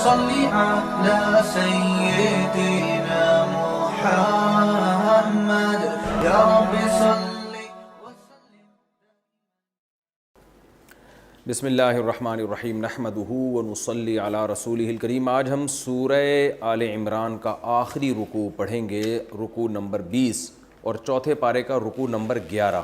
صل على سيدنا محمد يا رب صل. بسم اللہ الرحمن الرحیم نحمدہ ونصلی علی رسولہ الکریم. آج ہم سورہ آل عمران کا آخری رکوع پڑھیں گے، رکوع نمبر 20 اور چوتھے پارے کا رکوع نمبر 11.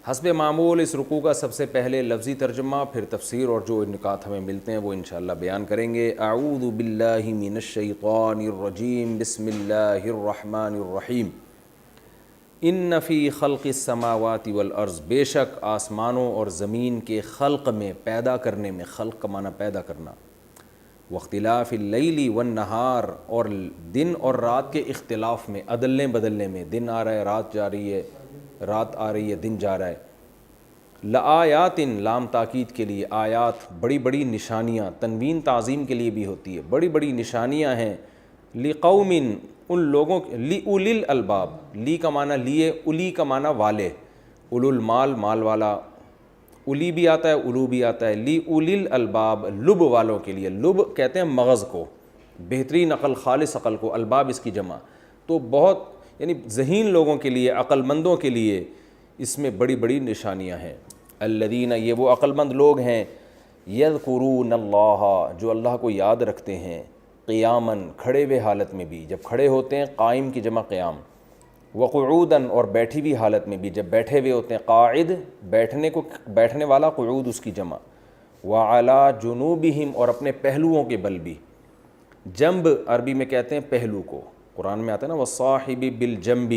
حسب معمول اس رکوع کا سب سے پہلے لفظی ترجمہ، پھر تفسیر اور جو نکات ہمیں ملتے ہیں وہ انشاءاللہ بیان کریں گے. اعوذ باللہ من الشیطان الرجیم، بسم اللہ الرحمن الرحیم. ان فی خلق السماوات والارض، بے شک آسمانوں اور زمین کے خلق میں، پیدا کرنے میں، خلق کا معنی پیدا کرنا، واختلاف اللیل والنہار، اور دن اور رات کے اختلاف میں، عدلنے بدلنے میں، دن آ رہا ہے رات جا رہی ہے، رات آ رہی ہے دن جا رہا ہے. لآیات، لام تاکید کے لیے، آیات بڑی بڑی نشانیاں، تنوین تعظیم کے لیے بھی ہوتی ہے، بڑی بڑی نشانیاں ہیں. لقوم، ان لوگوں کے، لأولی الالباب، لی کا معنی لیے، الی کا معنی والے، اولو المال، مال والا، الی بھی آتا ہے اولو بھی آتا ہے. لأولی الالباب، لب والوں کے لیے، لب کہتے ہیں مغز کو، بہترین عقل، خالص عقل کو، الباب اس کی جمع. تو بہت یعنی ذہین لوگوں کے لیے، عقل مندوں کے لیے اس میں بڑی بڑی نشانیاں ہیں. الذین، یہ وہ عقل مند لوگ ہیں، یذکرون اللہ، جو اللہ کو یاد رکھتے ہیں، قیاماً، کھڑے ہوئے حالت میں بھی، جب کھڑے ہوتے ہیں قائم کی جمع قیام، وقعوداً، اور بیٹھی ہوئی حالت میں بھی، جب بیٹھے ہوئے ہوتے ہیں، قاعد بیٹھنے کو، بیٹھنے والا، قعود اس کی جمع. وعلی جنوبہم، اور اپنے پہلوؤں کے بل بھی. جنب عربی میں کہتے ہیں پہلو کو، قرآن میں آتا ہے نا والصاحب بالجنب،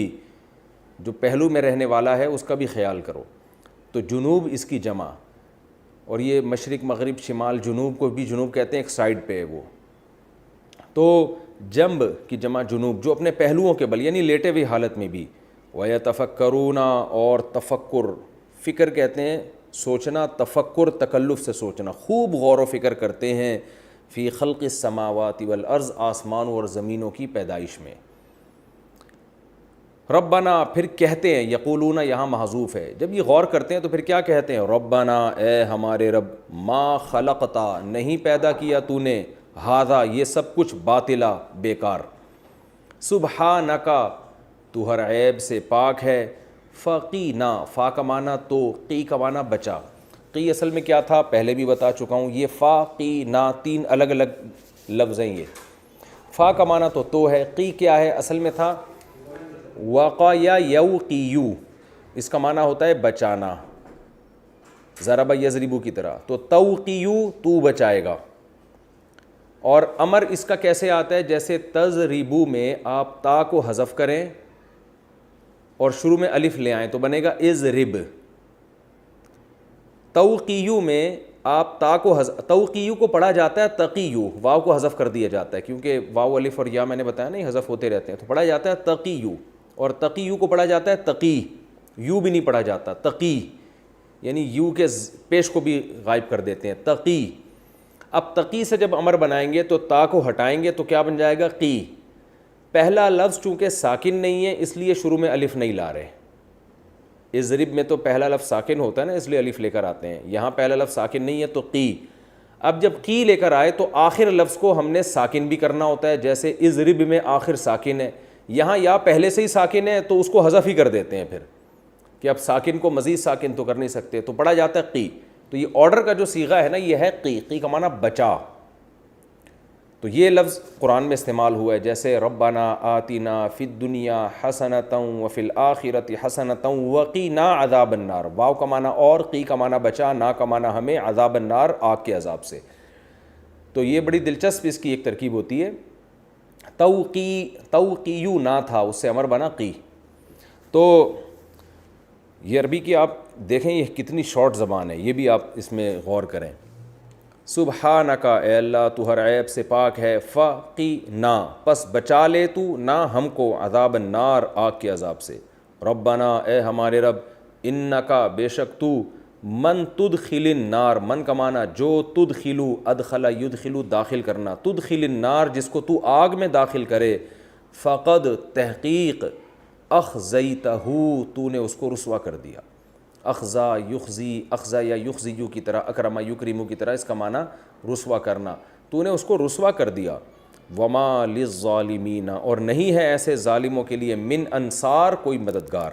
جو پہلو میں رہنے والا ہے اس کا بھی خیال کرو. تو جنوب اس کی جمع، اور یہ مشرق مغرب شمال جنوب کو بھی جنوب کہتے ہیں، ایک سائڈ پہ ہے وہ. تو جنب کی جمع جنوب، جو اپنے پہلوؤں کے بل، یعنی لیٹے ہوئی حالت میں بھی. وَيَتَفَكَّرُونَ، اور تفکر، فکر کہتے ہیں سوچنا، تفکر تکلف سے سوچنا، خوب غور و فکر کرتے ہیں. فی خلق السماوات والارض، آسمانوں اور زمینوں کی پیدائش میں. ربنا، پھر کہتے ہیں، یقولون یہاں محذوف ہے، جب یہ غور کرتے ہیں تو پھر کیا کہتے ہیں؟ ربنا، اے ہمارے رب، ما خلقتا، نہیں پیدا کیا تو نے، ھذا، یہ سب کچھ، باطلا، بیکار. سبحانک، تو ہر عیب سے پاک ہے. فقینا، فا کا معنی تو، قی کا معنی بچا. قی اصل میں کیا تھا پہلے بھی بتا چکا ہوں، یہ فا قی نا تین الگ الگ لفظ ہیں. یہ فا کا معنی تو ہے، قی کیا ہے اصل میں تھا وقا یا یوقیو، اس کا معنی ہوتا ہے بچانا، ضرب یضربو کی طرح. تو توقیو، تو بچائے گا. اور امر اس کا کیسے آتا ہے؟ جیسے تضربو میں آپ تا کو حذف کریں اور شروع میں الف لے آئیں تو بنے گا اضرب. توقیو میں آپ تا کو توقیو کو پڑھا جاتا ہے تقیو، واو کو حذف کر دیا جاتا ہے، کیونکہ واو الف اور یا میں نے بتایا نہیں حذف ہوتے رہتے ہیں، تو پڑھا جاتا ہے تقیو. اور تقیو کو پڑھا جاتا ہے تقی، یو بھی نہیں پڑھا جاتا، تقی، یعنی یو کے پیش کو بھی غائب کر دیتے ہیں، تقی. اب تقی سے جب امر بنائیں گے تو تا کو ہٹائیں گے تو کیا بن جائے گا؟ قی. پہلا لفظ چونکہ ساکن نہیں ہے اس لیے شروع میں الف نہیں لا رہے. اضرب میں تو پہلا لفظ ساکن ہوتا ہے نا، اس لیے الف لے کر آتے ہیں. یہاں پہلا لفظ ساکن نہیں ہے تو قی. اب جب قی لے کر آئے تو آخر لفظ کو ہم نے ساکن بھی کرنا ہوتا ہے، جیسے اضرب میں آخر ساکن ہے، یہاں یا پہلے سے ہی ساکن ہے تو اس کو حذف ہی کر دیتے ہیں پھر، کہ اب ساکن کو مزید ساکن تو کر نہیں سکتے، تو پڑھا جاتا ہے قی. تو یہ آرڈر کا جو صیغہ ہے نا یہ ہے قی. قی کا معنی بچا. تو یہ لفظ قرآن میں استعمال ہوا ہے، جیسے ربنا آتنا فی الدنیا حسنۃ وفی الآخرۃ حسنۃ وقنا عذاب النار. واو کا معنی اور، قی کا معنی بچا، نا کا معنی ہمیں، عذاب النار، آگ کے عذاب سے. تو یہ بڑی دلچسپ اس کی ایک ترکیب ہوتی ہے. توقیو نا تھا، اس سے امر بنا قی. تو یہ عربی کی آپ دیکھیں یہ کتنی شارٹ زبان ہے، یہ بھی آپ اس میں غور کریں. سبحانک، اے اللہ تو ہر عیب سے پاک ہے. فقینا، پس بچا لے تو نہ ہم کو، عذاب النار، آگ کے عذاب سے. ربنا، اے ہمارے رب، انکا، بے شک تو، من تدخل النار، من کا معنی جو، تدخلو، ادخل یدخلو، داخل کرنا، تدخل النار، جس کو تو آگ میں داخل کرے، فقد، تحقیق، اخزیتہ، تو نے اس کو رسوا کر دیا. اخزا یخزی، اخزا یا یخزیو کی طرح، اکرما یکرمو کی طرح، اس کا معنی رسوا کرنا. تو نے اس کو رسوا کر دیا. وما للظالمین، اور نہیں ہے ایسے ظالموں کے لیے من انصار، کوئی مددگار.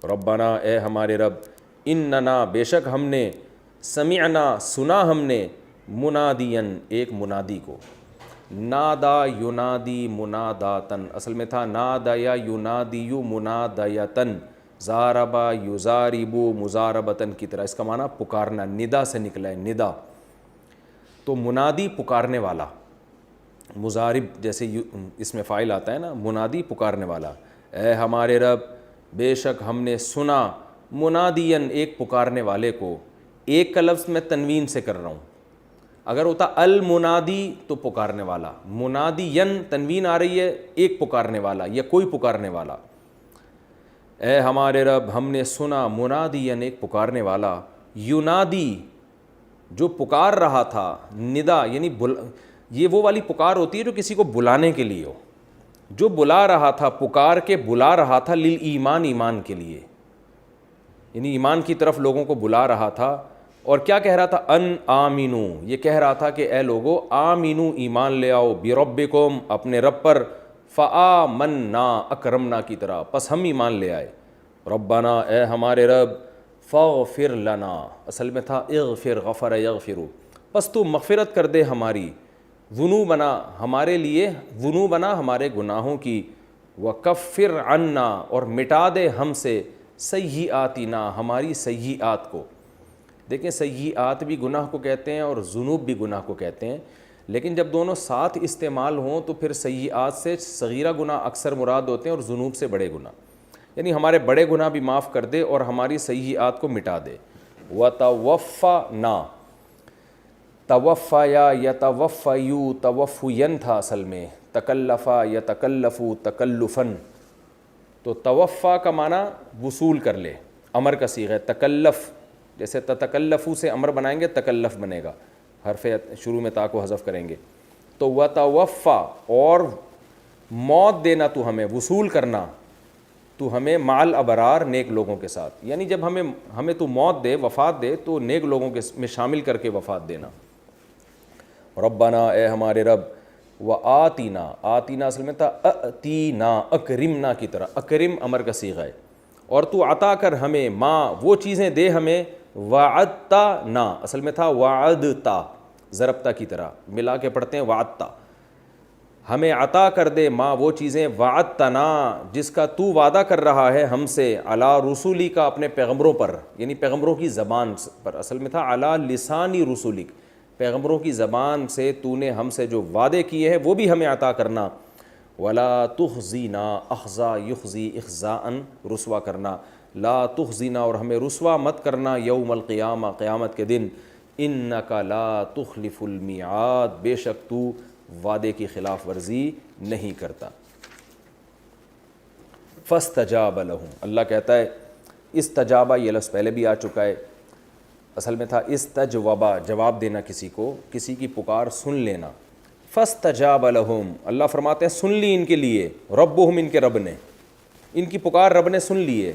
ربنا، اے ہمارے رب، اننا، بے شک ہم نے، سمعنا، سنا ہم نے، منادین، ایک منادی کو. نادا ینادی مناداتن، اصل میں تھا نادیا ینادیو منادیتن، زاربا یزاربو مزاربتن کی طرح. اس کا معنی پکارنا، ندا سے نکلا ہے، ندا. تو منادی پکارنے والا، مزارب جیسے اس میں فاعل آتا ہے نا، منادی پکارنے والا. اے ہمارے رب، بے شک ہم نے سنا، منادین، ایک پکارنے والے کو. ایک کا لفظ میں تنوین سے کر رہا ہوں، اگر ہوتا المنادی تو پکارنے والا، منادین تنوین آ رہی ہے، ایک پکارنے والا یا کوئی پکارنے والا. اے ہمارے رب، ہم نے سنا، منادین، ایک پکارنے والا. ینادی، جو پکار رہا تھا، ندا یعنی یہ وہ والی پکار ہوتی ہے جو کسی کو بلانے کے لیے ہو. جو بلا رہا تھا، پکار کے بلا رہا تھا، للایمان، ایمان کے لیے، یعنی ایمان کی طرف لوگوں کو بلا رہا تھا. اور کیا کہہ رہا تھا؟ ان آمینو، یہ کہہ رہا تھا کہ اے لوگو، آمینو، ایمان لے آؤ، بربکم، اپنے رب پر. فآمنا، اکرمنا کی طرح، پس ہم ایمان لے آئے. ربنا، اے ہمارے رب، فاغفر لنا، اصل میں تھا اغفر، غفر یغفر، پس تو مغفرت کر دے ہماری، ذنوبنا، ہمارے لیے، ذنوبنا، ہمارے گناہوں کی، وکفر عنا، اور مٹا دے ہم سے، سیئاتنا، ہماری سیئات کو. دیکھیں، سیئات بھی گناہ کو کہتے ہیں اور ذنوب بھی گناہ کو کہتے ہیں، لیکن جب دونوں ساتھ استعمال ہوں تو پھر سیئات سے صغیرہ گناہ اکثر مراد ہوتے ہیں اور ذنوب سے بڑے گناہ. یعنی ہمارے بڑے گناہ بھی معاف کر دے اور ہماری سیئات کو مٹا دے. وَتَوَفَّنَا، توفیا یتوفیو، توفین تھا اصل میں، تکلفا یتکلفو، تکلفن. تو توفا کا معنی وصول کر لے، امر کا صیغہ ہے. تکلف، جیسے تتکلفو سے امر بنائیں گے، تکلف بنے گا، حرف شروع میں تا کو حذف کریں گے. تو وتوفا، اور موت دینا تو ہمیں، وصول کرنا تو ہمیں، مع الابرار، نیک لوگوں کے ساتھ. یعنی جب ہمیں تو موت دے، وفات دے، تو نیک لوگوں کے میں شامل کر کے وفات دینا. ربنا، اے ہمارے رب، وآتینا، آتینا اصل میں تھا اتینا، اکرمنا کی طرح، اکرم امر کا صیغہ ہے. اور تو عطا کر ہمیں، ما، وہ چیزیں دے ہمیں، وعدتا نا، اصل میں تھا وعدتا، ضربتا کی طرح ملا کے پڑھتے ہیں وعدتا. ہمیں عطا کر دے، ما، وہ چیزیں، وعدتنا، جس کا تو وعدہ کر رہا ہے ہم سے، علی رسولی کا، اپنے پیغمبروں پر، یعنی پیغمبروں کی زبان پر. اصل میں تھا علی لسانی رسولک، پیغمبروں کی زبان سے تو نے ہم سے جو وعدے کیے ہیں وہ بھی ہمیں عطا کرنا. ولا تخزینا، اخزا یخزی، اخزاءً، رسوا کرنا. لا تخزینا، اور ہمیں رسوا مت کرنا، یوم القیامہ، قیامت کے دن. انک لا تخلف المیعاد، بے شک تو وعدے کی خلاف ورزی نہیں کرتا. فاستجاب لہم، اللہ کہتا ہے، استجابہ یہ لفظ پہلے بھی آ چکا ہے، اصل میں تھا استجوبہ، جواب دینا کسی کو، کسی کی پکار سن لینا. فاستجاب لہم، اللہ فرماتے ہیں سن لی ان کے لیے، ربہم، ان کے رب نے، ان کی پکار رب نے سن لی ہے.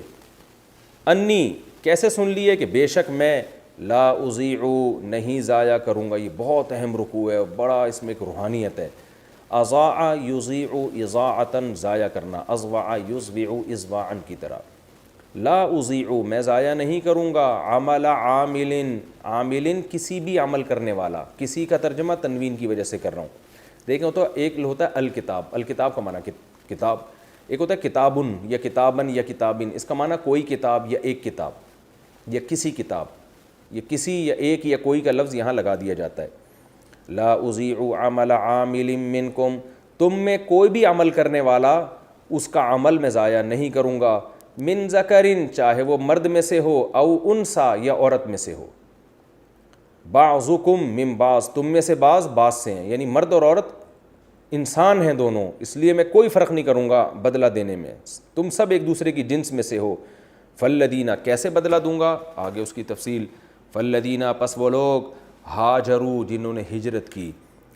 انی، کیسے سن لی ہے؟ کہ بے شک میں، لا اضیع، نہیں ضائع کروں گا. یہ بہت اہم رکوع ہے، بڑا اس میں ایک روحانیت ہے. اضاع یضیع، اضاعتاً، ضائع کرنا، اضوع یضوع، اضواعاً کی طرح. لا اضیع، میں ضائع نہیں کروں گا، عمل عامل، عامل کسی بھی عمل کرنے والا. کسی کا ترجمہ تنوین کی وجہ سے کر رہا ہوں. دیکھیں تو ایک ہوتا ہے الکتاب، الکتاب کا معنی کتاب. ایک ہوتا ہے کتابن یا کتابن یا کتابن، اس کا معنی کوئی کتاب یا ایک کتاب یا کسی کتاب، یا کسی یا ایک یا کوئی کا لفظ یہاں لگا دیا جاتا ہے. لا اضیع عمل عامل منکم، تم میں کوئی بھی عمل کرنے والا، اس کا عمل میں ضائع نہیں کروں گا. من ذکرن، چاہے وہ مرد میں سے ہو، او انسا، یا عورت میں سے ہو. بعضکم من بعض، تم میں سے بعض سے ہیں، یعنی مرد اور عورت انسان ہیں دونوں، اس لیے میں کوئی فرق نہیں کروں گا بدلہ دینے میں، تم سب ایک دوسرے کی جنس میں سے ہو. فالذین، کیسے بدلہ دوں گا، آگے اس کی تفصیل. فالذین، پس وہ لوگ، ہاجروا، جنہوں نے ہجرت کی،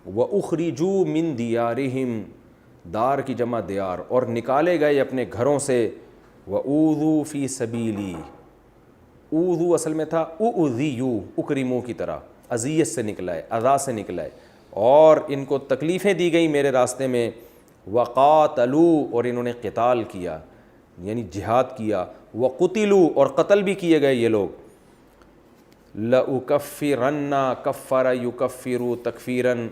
واخرجوا من دیارہم، دار کی جمع دیار، اور نکالے گئے اپنے گھروں سے. وَأُوذُوا فِي سَبِيلِي، اوذو اصل میں تھا اؤذیو، اکرمو کی طرح، اذیت سے نکلا ہے، اذا سے نکلا ہے. اور ان کو تکلیفیں دی گئیں میرے راستے میں، وقاتلوا اور انہوں نے قتال کیا یعنی جہاد کیا، وقتلوا اور قتل بھی کیے گئے یہ لوگ، لَأُكَفِّرَنَّ کفر یکفر تکفیرن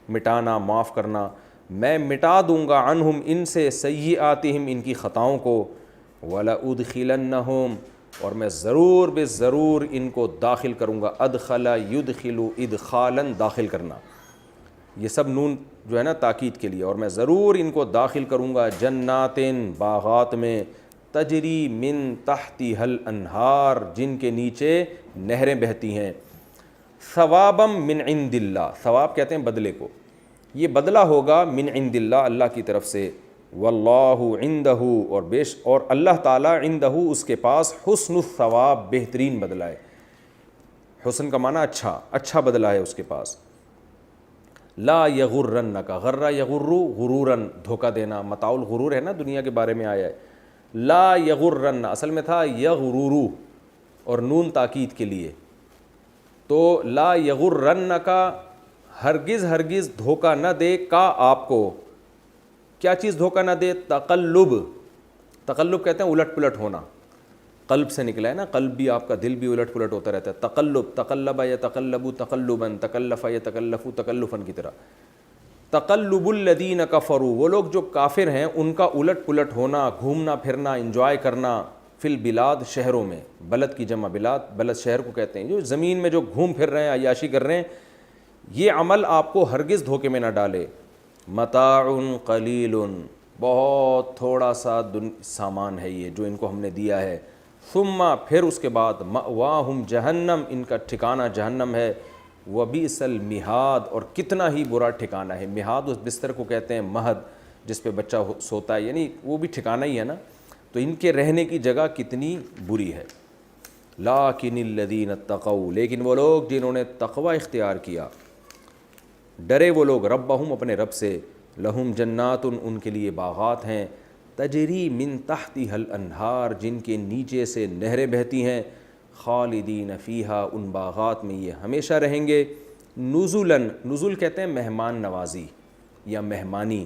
مٹانا معاف کرنا، میں مٹا دوں گا عنہم ان سے سیئاتہم ان کی خطاؤں کو، وَلَأُدْخِلَنَّهُمْ اور میں ضرور بے ضرور ان کو داخل کروں گا، ادخل یدخل ادخالاً داخل کرنا، یہ سب نون جو ہے نا تاکید کے لیے، اور میں ضرور ان کو داخل کروں گا جناتن باغات میں، تجری من تحتها الانہار جن کے نیچے نہریں بہتی ہیں، ثوابم من عند اللہ، ثواب کہتے ہیں بدلے کو، یہ بدلہ ہوگا من عند اللہ اللہ کی طرف سے، واللہ عندہ اور اللہ تعالیٰ عندہ اس کے پاس حسن الثواب بہترین بدلہ ہے، حسن کا معنی اچھا بدلہ ہے اس کے پاس، لا یغرنک غر یغر غرورن دھوکہ دینا، متاع الغرور ہے نا دنیا کے بارے میں آیا ہے، لا یغرن اصل میں تھا یغرورو اور نون تاکید کے لیے، تو لا یغرنک ہرگز دھوکہ نہ دے کا آپ کو، کیا چیز دھوکہ نہ دے، تقلب کہتے ہیں الٹ پلٹ ہونا، قلب سے نکلا ہے نا، قلب بھی آپ کا دل بھی الٹ پلٹ ہوتا رہتا ہے، تقلب یتقلب تقلبا تکلف یتکلف تکلفا کی طرح، تقلب الذین کفروا وہ لوگ جو کافر ہیں ان کا الٹ پلٹ ہونا، گھومنا پھرنا، انجوائے کرنا، فی البلاد شہروں میں، بلد کی جمع بلد شہر کو کہتے ہیں، جو زمین میں جو گھوم پھر رہے ہیں عیاشی کر رہے ہیں، یہ عمل آپ کو ہرگز دھوکے میں نہ ڈالے، متاع قلیل بہت تھوڑا سا سامان ہے یہ جو ان کو ہم نے دیا ہے، ثم پھر اس کے بعد مأواہم جہنم ان کا ٹھکانہ جہنم ہے، وبئس المہاد اور کتنا ہی برا ٹھکانہ ہے، مہاد اس بستر کو کہتے ہیں مہد جس پہ بچہ سوتا ہے، یعنی وہ بھی ٹھکانہ ہی ہے نا، تو ان کے رہنے کی جگہ کتنی بری ہے، لیکن الذین اتقوا لیکن وہ لوگ جنہوں نے تقوی اختیار کیا، ڈرے وہ لوگ ربہم اپنے رب سے، لہم جنات ان کے لیے باغات ہیں، تجری من تحتها الانہار جن کے نیچے سے نہریں بہتی ہیں، خالدین فیہا ان باغات میں یہ ہمیشہ رہیں گے، نزلاً نزل کہتے ہیں مہمان نوازی یا مہمانی،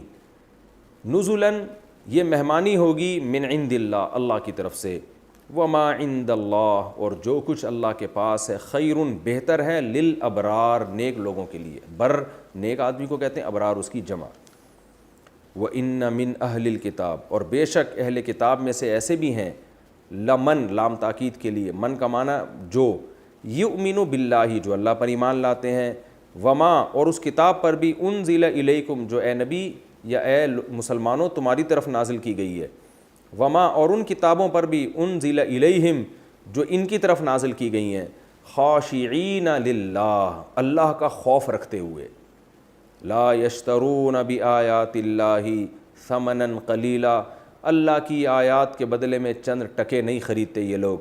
نزلاً یہ مہمانی ہوگی من عند اللہ اللہ کی طرف سے، وما عند اللہ اور جو کچھ اللہ کے پاس ہے، خیرٌ بہتر ہے، للابرار نیک لوگوں کے لیے، بر نیک آدمی کو کہتے ہیں، ابرار اس کی جمع، وَإِنَّ مِنْ أَهْلِ الْكِتَابِ اور بے شک اہل کتاب میں سے ایسے بھی ہیں، لمن لام تاکید کے لیے، من کا معنی جو، یؤمن باللہ جو اللہ پر ایمان لاتے ہیں، وما اور اس کتاب پر بھی، انزل الیکم جو اے نبی یا اے مسلمانوں تمہاری طرف نازل کی گئی ہے، وما اور ان کتابوں پر بھی، انزل الیہم جو ان کی طرف نازل کی گئی ہیں، خاشعین للہ اللہ کا خوف رکھتے ہوئے، لا یشترون بآیات اللہ ثمنا قلیلا اللہ کی آیات کے بدلے میں چند ٹکے نہیں خریدتے یہ لوگ،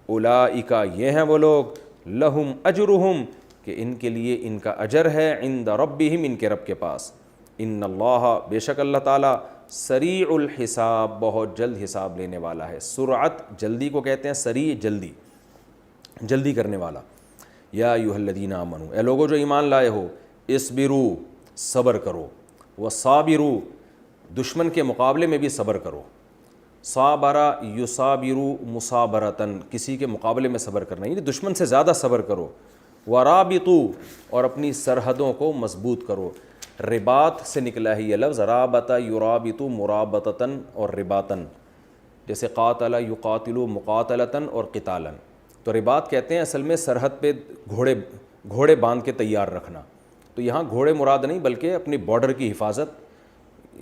اولئک یہ ہیں وہ لوگ، لہم اجرہم کہ ان کے لیے ان کا اجر ہے، عند ربہم ان کے رب کے پاس، ان اللہ بے شک اللہ تعالیٰ سریع الحساب بہت جلد حساب لینے والا ہے، سرعت جلدی کو کہتے ہیں، سریع جلدی کرنے والا، یا ایھا الذین آمنوا اے لوگو جو ایمان لائے ہو، اصبروا صبر کرو، وصابروا دشمن کے مقابلے میں بھی صبر کرو، صابرا یصابروا مصابرتن کسی کے مقابلے میں صبر کرنا یعنی دشمن سے زیادہ صبر کرو، ورابطوا اور اپنی سرحدوں کو مضبوط کرو، رباط سے نکلا ہے یہ لفظ، رابط یرابط مرابطتاً اور رباطاً، جیسے قاتل یقاتل مقاتلتاً اور قتالاً، تو رباط کہتے ہیں اصل میں سرحد پہ گھوڑے باندھ کے تیار رکھنا، تو یہاں گھوڑے مراد نہیں بلکہ اپنی بارڈر کی حفاظت،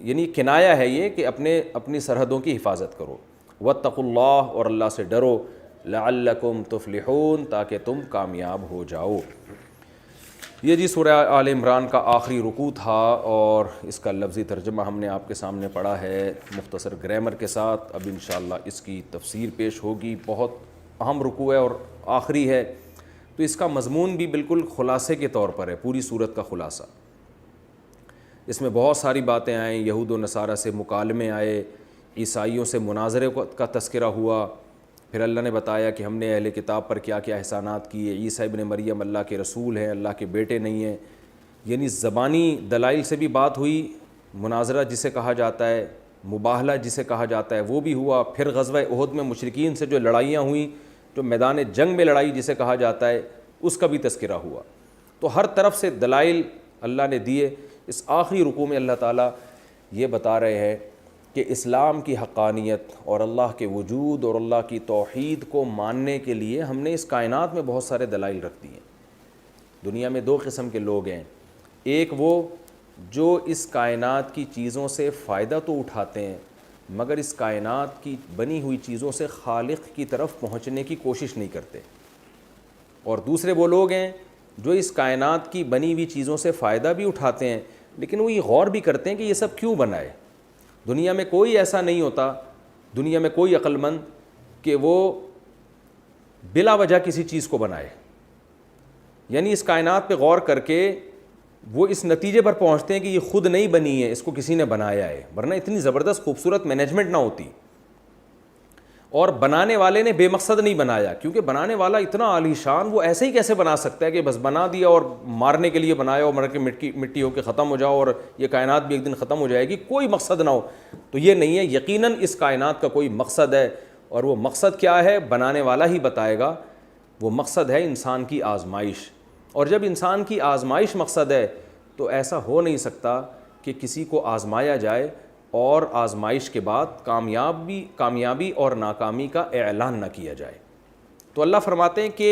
یعنی کنایہ ہے یہ کہ اپنی سرحدوں کی حفاظت کرو، واتقوا اللہ اور اللہ سے ڈرو، لعلکم تفلحون تاکہ تم کامیاب ہو جاؤ۔ یہ جی سورہ آل عمران کا آخری رکوع تھا اور اس کا لفظی ترجمہ ہم نے آپ کے سامنے پڑھا ہے مختصر گرامر کے ساتھ، اب انشاءاللہ اس کی تفسیر پیش ہوگی، بہت اہم رکوع ہے اور آخری ہے، تو اس کا مضمون بھی بالکل خلاصے کے طور پر ہے، پوری سورت کا خلاصہ، اس میں بہت ساری باتیں آئیں، یہود و نصارہ سے مکالمے آئے، عیسائیوں سے مناظرے کا تذکرہ ہوا، پھر اللہ نے بتایا کہ ہم نے اہل کتاب پر کیا کیا احسانات کیے، عیسیٰ ابن مریم اللہ کے رسول ہیں، اللہ کے بیٹے نہیں ہیں، یعنی زبانی دلائل سے بھی بات ہوئی، مناظرہ جسے کہا جاتا ہے، مباہلہ جسے کہا جاتا ہے وہ بھی ہوا، پھر غزوہ احد میں مشرکین سے جو لڑائیاں ہوئیں، جو میدان جنگ میں لڑائی جسے کہا جاتا ہے، اس کا بھی تذکرہ ہوا۔ تو ہر طرف سے دلائل اللہ نے دیے۔ اس آخری رکوع میں اللہ تعالیٰ یہ بتا رہے ہیں کہ اسلام کی حقانیت اور اللہ کے وجود اور اللہ کی توحید کو ماننے کے لیے ہم نے اس کائنات میں بہت سارے دلائل رکھ دیے۔ دنیا میں دو قسم کے لوگ ہیں، ایک وہ جو اس کائنات کی چیزوں سے فائدہ تو اٹھاتے ہیں مگر اس کائنات کی بنی ہوئی چیزوں سے خالق کی طرف پہنچنے کی کوشش نہیں کرتے، اور دوسرے وہ لوگ ہیں جو اس کائنات کی بنی ہوئی چیزوں سے فائدہ بھی اٹھاتے ہیں لیکن وہ یہ غور بھی کرتے ہیں کہ یہ سب کیوں بنا ہے۔ دنیا میں کوئی ایسا نہیں ہوتا، دنیا میں کوئی عقل مند کہ وہ بلا وجہ کسی چیز کو بنائے، یعنی اس کائنات پہ غور کر کے وہ اس نتیجے پر پہنچتے ہیں کہ یہ خود نہیں بنی ہے، اس کو کسی نے بنایا ہے، ورنہ اتنی زبردست خوبصورت مینجمنٹ نہ ہوتی۔ اور بنانے والے نے بے مقصد نہیں بنایا، کیونکہ بنانے والا اتنا عالی شان، وہ ایسے ہی کیسے بنا سکتا ہے کہ بس بنا دیا اور مارنے کے لیے بنایا اور مر کے مٹی ہو کے ختم ہو جاؤ اور یہ کائنات بھی ایک دن ختم ہو جائے گی، کوئی مقصد نہ ہو۔ تو یہ نہیں ہے، یقیناً اس کائنات کا کوئی مقصد ہے، اور وہ مقصد کیا ہے بنانے والا ہی بتائے گا۔ وہ مقصد ہے انسان کی آزمائش، اور جب انسان کی آزمائش مقصد ہے تو ایسا ہو نہیں سکتا کہ کسی کو آزمایا جائے اور آزمائش کے بعد کامیابی اور ناکامی کا اعلان نہ کیا جائے۔ تو اللہ فرماتے ہیں کہ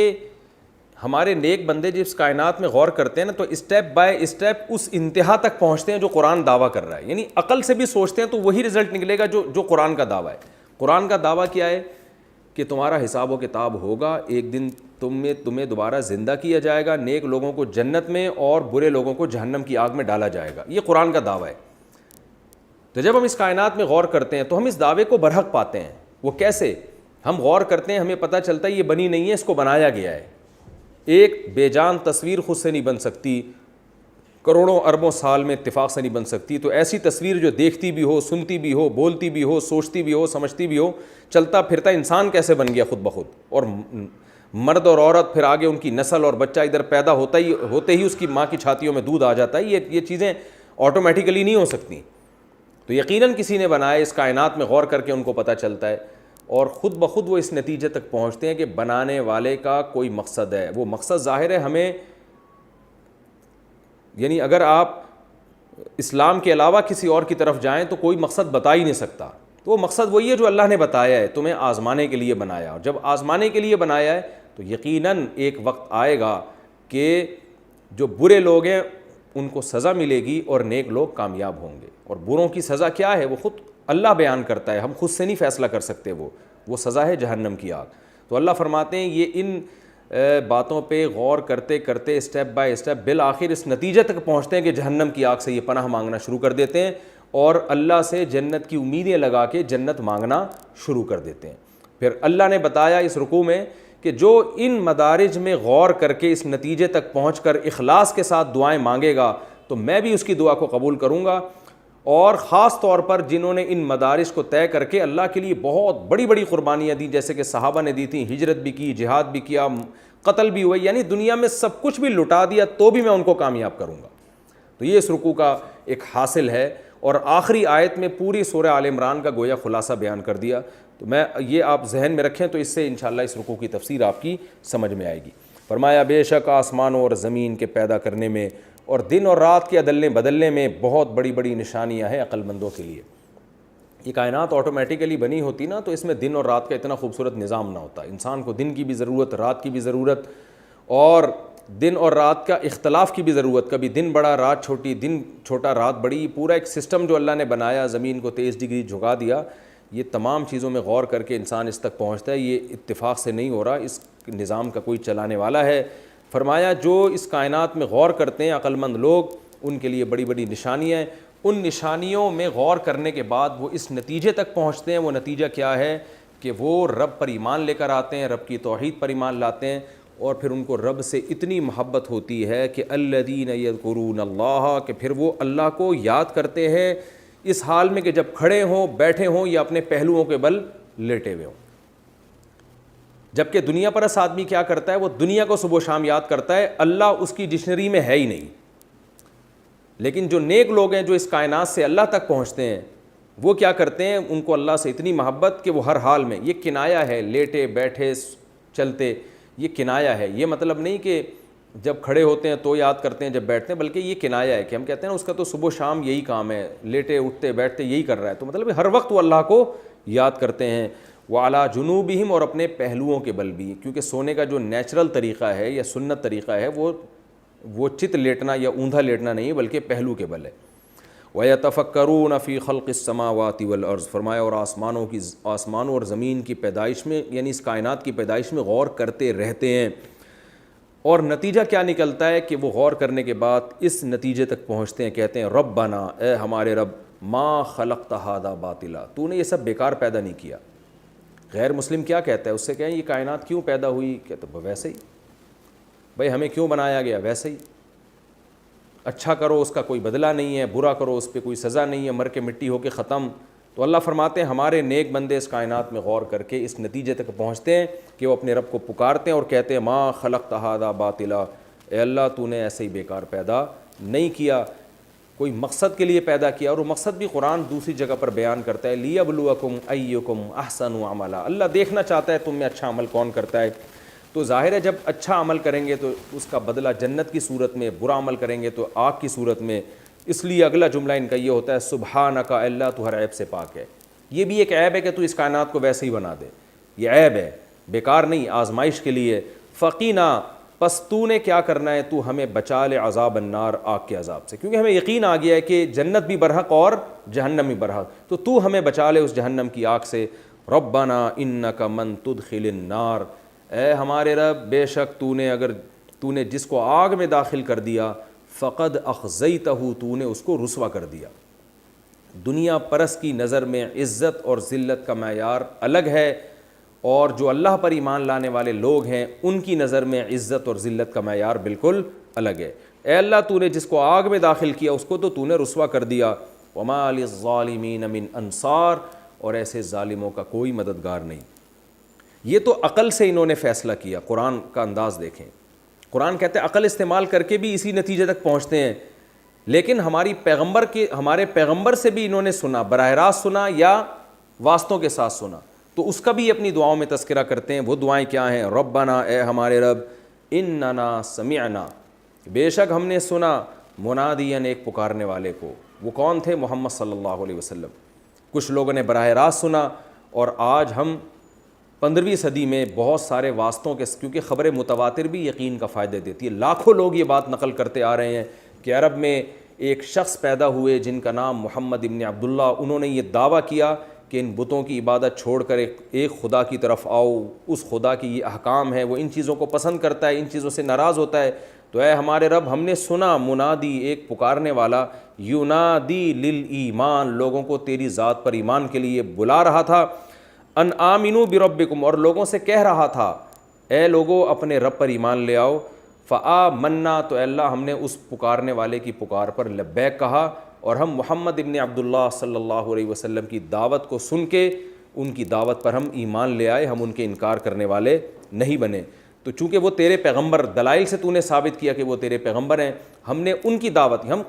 ہمارے نیک بندے جب اس کائنات میں غور کرتے ہیں نا تو اسٹیپ بائی اسٹیپ اس انتہا تک پہنچتے ہیں جو قرآن دعویٰ کر رہا ہے، یعنی عقل سے بھی سوچتے ہیں تو وہی رزلٹ نکلے گا جو قرآن کا دعویٰ ہے۔ قرآن کا دعویٰ کیا ہے کہ تمہارا حساب و کتاب ہوگا، ایک دن تمہیں دوبارہ زندہ کیا جائے گا، نیک لوگوں کو جنت میں اور برے لوگوں کو جہنم کی آگ میں ڈالا جائے گا، یہ قرآن کا دعویٰ ہے۔ تو جب ہم اس کائنات میں غور کرتے ہیں تو ہم اس دعوے کو برحق پاتے ہیں۔ وہ کیسے؟ ہم غور کرتے ہیں، ہمیں پتہ چلتا ہے یہ بنی نہیں ہے، اس کو بنایا گیا ہے۔ ایک بے جان تصویر خود سے نہیں بن سکتی، کروڑوں اربوں سال میں اتفاق سے نہیں بن سکتی، تو ایسی تصویر جو دیکھتی بھی ہو، سنتی بھی ہو، بولتی بھی ہو، سوچتی بھی ہو، سمجھتی بھی ہو، چلتا پھرتا انسان کیسے بن گیا خود بخود، اور مرد اور عورت پھر آگے ان کی نسل اور بچہ ادھر پیدا ہوتے ہی اس کی ماں کی چھاتیوں میں دودھ آ جاتا ہے، یہ چیزیں آٹومیٹیکلی نہیں ہو سکتی۔ تو یقیناً کسی نے بنایا، اس کائنات میں غور کر کے ان کو پتہ چلتا ہے، اور خود بخود وہ اس نتیجے تک پہنچتے ہیں کہ بنانے والے کا کوئی مقصد ہے۔ وہ مقصد ظاہر ہے ہمیں، یعنی اگر آپ اسلام کے علاوہ کسی اور کی طرف جائیں تو کوئی مقصد بتا ہی نہیں سکتا، تو وہ مقصد وہی ہے جو اللہ نے بتایا ہے، تمہیں آزمانے کے لیے بنایا، اور جب آزمانے کے لیے بنایا ہے تو یقیناً ایک وقت آئے گا کہ جو برے لوگ ہیں ان کو سزا ملے گی اور نیک لوگ کامیاب ہوں گے۔ اور بروں کی سزا کیا ہے وہ خود اللہ بیان کرتا ہے، ہم خود سے نہیں فیصلہ کر سکتے، وہ سزا ہے جہنم کی آگ۔ تو اللہ فرماتے ہیں یہ ان باتوں پہ غور کرتے کرتے اسٹیپ بائی اسٹیپ بالآخر اس نتیجے تک پہنچتے ہیں کہ جہنم کی آگ سے یہ پناہ مانگنا شروع کر دیتے ہیں اور اللہ سے جنت کی امیدیں لگا کے جنت مانگنا شروع کر دیتے ہیں۔ پھر اللہ نے بتایا اس رکوع میں کہ جو ان مدارج میں غور کر کے اس نتیجے تک پہنچ کر اخلاص کے ساتھ دعائیں مانگے گا تو میں بھی اس کی دعا کو قبول کروں گا، اور خاص طور پر جنہوں نے ان مدارج کو طے کر کے اللہ کے لیے بہت بڑی بڑی قربانیاں دی، جیسے کہ صحابہ نے دی تھیں، ہجرت بھی کی، جہاد بھی کیا، قتل بھی ہوئے، یعنی دنیا میں سب کچھ بھی لٹا دیا تو بھی میں ان کو کامیاب کروں گا۔ تو یہ اس رکوع کا ایک حاصل ہے، اور آخری آیت میں پوری سورہ آل عمران کا گویا خلاصہ بیان کر دیا۔ تو میں یہ آپ ذہن میں رکھیں تو اس سے انشاءاللہ اس رکوع کی تفسیر آپ کی سمجھ میں آئے گی۔ فرمایا بے شک آسمانوں اور زمین کے پیدا کرنے میں اور دن اور رات کے عدلنے بدلنے میں بہت بڑی بڑی نشانیاں ہیں عقل مندوں کے لیے۔ یہ کائنات آٹومیٹیکلی بنی ہوتی نا تو اس میں دن اور رات کا اتنا خوبصورت نظام نہ ہوتا، انسان کو دن کی بھی ضرورت، رات کی بھی ضرورت، اور دن اور رات کا اختلاف کی بھی ضرورت، کبھی دن بڑا رات چھوٹی، دن چھوٹا رات بڑی، پورا ایک سسٹم جو اللہ نے بنایا، زمین کو 23 ڈگری جھکا دیا، یہ تمام چیزوں میں غور کر کے انسان اس تک پہنچتا ہے، یہ اتفاق سے نہیں ہو رہا، اس نظام کا کوئی چلانے والا ہے۔ فرمایا جو اس کائنات میں غور کرتے ہیں عقل مند لوگ، ان کے لیے بڑی بڑی نشانیاں ہیں، ان نشانیوں میں غور کرنے کے بعد وہ اس نتیجے تک پہنچتے ہیں۔ وہ نتیجہ کیا ہے کہ وہ رب پر ایمان لے کر آتے ہیں، رب کی توحید پر ایمان لاتے ہیں، اور پھر ان کو رب سے اتنی محبت ہوتی ہے کہ الذین یذکرون اللہ، کہ پھر وہ اللہ کو یاد کرتے ہیں اس حال میں کہ جب کھڑے ہوں، بیٹھے ہوں یا اپنے پہلوؤں کے بل لیٹے ہوئے ہوں۔ جبکہ دنیا پرست آدمی کیا کرتا ہے، وہ دنیا کو صبح و شام یاد کرتا ہے، اللہ اس کی ڈکشنری میں ہے ہی نہیں۔ لیکن جو نیک لوگ ہیں جو اس کائنات سے اللہ تک پہنچتے ہیں وہ کیا کرتے ہیں, ان کو اللہ سے اتنی محبت کہ وہ ہر حال میں, یہ کنایا ہے لیٹے بیٹھے چلتے, یہ کنایا ہے, یہ مطلب نہیں کہ جب کھڑے ہوتے ہیں تو یاد کرتے ہیں جب بیٹھتے ہیں, بلکہ یہ کنایا ہے کہ ہم کہتے ہیں نا اس کا تو صبح شام یہی کام ہے, لیٹے اٹھتے بیٹھتے یہی کر رہا ہے, تو مطلب ہر وقت وہ اللہ کو یاد کرتے ہیں. وعلیٰ جنوبہم, اور اپنے پہلوؤں کے بل بھی, کیونکہ سونے کا جو نیچرل طریقہ ہے یا سنت طریقہ ہے وہ چت لیٹنا یا اوندا لیٹنا نہیں بلکہ پہلو کے بل ہے. وَيَتَفَكَّرُونَ فِي خَلْقِ السَّمَاوَاتِ وَالْأَرْضِ, فرمایا اور آسمانوں اور زمین کی پیدائش میں یعنی اس کائنات کی پیدائش میں غور کرتے رہتے ہیں. اور نتیجہ کیا نکلتا ہے کہ وہ غور کرنے کے بعد اس نتیجے تک پہنچتے ہیں, کہتے ہیں ربنا, اے ہمارے رب, ما خلقت ھذا باطلا, تو نے یہ سب بیکار پیدا نہیں کیا. غیر مسلم کیا کہتا ہے, اس سے کہیں یہ کائنات کیوں پیدا ہوئی, کہتے ہیں ویسے ہی, بھائی ہمیں کیوں بنایا گیا, ویسے ہی, اچھا کرو اس کا کوئی بدلہ نہیں ہے, برا کرو اس پہ کوئی سزا نہیں ہے, مر کے مٹی ہو کے ختم. تو اللہ فرماتے ہیں ہمارے نیک بندے اس کائنات میں غور کر کے اس نتیجے تک پہنچتے ہیں کہ وہ اپنے رب کو پکارتے ہیں اور کہتے ہیں ما خلقت ھذا باطلا, اے اللہ تو نے ایسے ہی بیکار پیدا نہیں کیا, کوئی مقصد کے لیے پیدا کیا. اور وہ مقصد بھی قرآن دوسری جگہ پر بیان کرتا ہے, لیبلوکم ایکم احسن عملا, اللہ دیکھنا چاہتا ہے تم میں اچھا عمل کون کرتا ہے. تو ظاہر ہے جب اچھا عمل کریں گے تو اس کا بدلہ جنت کی صورت میں, برا عمل کریں گے تو آگ کی صورت میں. اس لیے اگلا جملہ ان کا یہ ہوتا ہے سبحانک, اللہ تو ہر عیب سے پاک ہے. یہ بھی ایک عیب ہے کہ تو اس کائنات کو ویسے ہی بنا دے, یہ عیب ہے, بیکار نہیں, آزمائش کے لیے. فقینا, پس تو نے کیا کرنا ہے, تو ہمیں بچا لے عذاب النار, آگ کے عذاب سے, کیونکہ ہمیں یقین آ گیا ہے کہ جنت بھی برحق اور جہنم بھی برحق, تو ہمیں بچا لے اس جہنم کی آگ سے. ربنا انک من تدخل النار, اے ہمارے رب بے شک تو نے جس کو آگ میں داخل کر دیا, فقد اخزیتہ, تو نے اس کو رسوا کر دیا. دنیا پرست کی نظر میں عزت اور ذلت کا معیار الگ ہے, اور جو اللہ پر ایمان لانے والے لوگ ہیں ان کی نظر میں عزت اور ذلت کا معیار بالکل الگ ہے. اے اللہ تو نے جس کو آگ میں داخل کیا اس کو تو نے رسوا کر دیا. وما للظالمین من انصار, اور ایسے ظالموں کا کوئی مددگار نہیں. یہ تو عقل سے انہوں نے فیصلہ کیا. قرآن کا انداز دیکھیں, قرآن کہتے ہیں عقل استعمال کر کے بھی اسی نتیجے تک پہنچتے ہیں, لیکن ہمارے پیغمبر سے بھی انہوں نے سنا, براہ راست سنا یا واسطوں کے ساتھ سنا, تو اس کا بھی اپنی دعاؤں میں تذکرہ کرتے ہیں. وہ دعائیں کیا ہیں, ربنا, اے ہمارے رب, اننا سمعنا, بے شک ہم نے سنا, منادین, ایک پکارنے والے کو. وہ کون تھے, محمد صلی اللہ علیہ وسلم. کچھ لوگوں نے براہ راست سنا, اور آج ہم 15ویں صدی میں بہت سارے واسطوں کے, کیونکہ خبر متواتر بھی یقین کا فائدہ دیتی ہے. لاکھوں لوگ یہ بات نقل کرتے آ رہے ہیں کہ عرب میں ایک شخص پیدا ہوئے جن کا نام محمد ابن عبداللہ, انہوں نے یہ دعویٰ کیا کہ ان بتوں کی عبادت چھوڑ کر ایک خدا کی طرف آؤ, اس خدا کی یہ احکام ہے, وہ ان چیزوں کو پسند کرتا ہے, ان چیزوں سے ناراض ہوتا ہے. تو اے ہمارے رب, ہم نے سنا منادی, ایک پکارنے والا, ینادی للایمان, لوگوں کو تیری ذات پر ایمان کے لیے بلا رہا تھا, ان آمنوا بربکم, اور لوگوں سے کہہ رہا تھا اے لوگوں اپنے رب پر ایمان لے آؤ. فآمنا, تو اے اللہ ہم نے اس پکارنے والے کی پکار پر لبیک کہا, اور ہم محمد ابن عبداللہ صلی اللہ علیہ وسلم کی دعوت کو سن کے ان کی دعوت پر ہم ایمان لے آئے, ہم ان کے انکار کرنے والے نہیں بنے. تو چونکہ وہ تیرے پیغمبر, دلائل سے تو نے ثابت کیا کہ وہ تیرے پیغمبر ہیں, ہم نے ان کی دعوت, ہم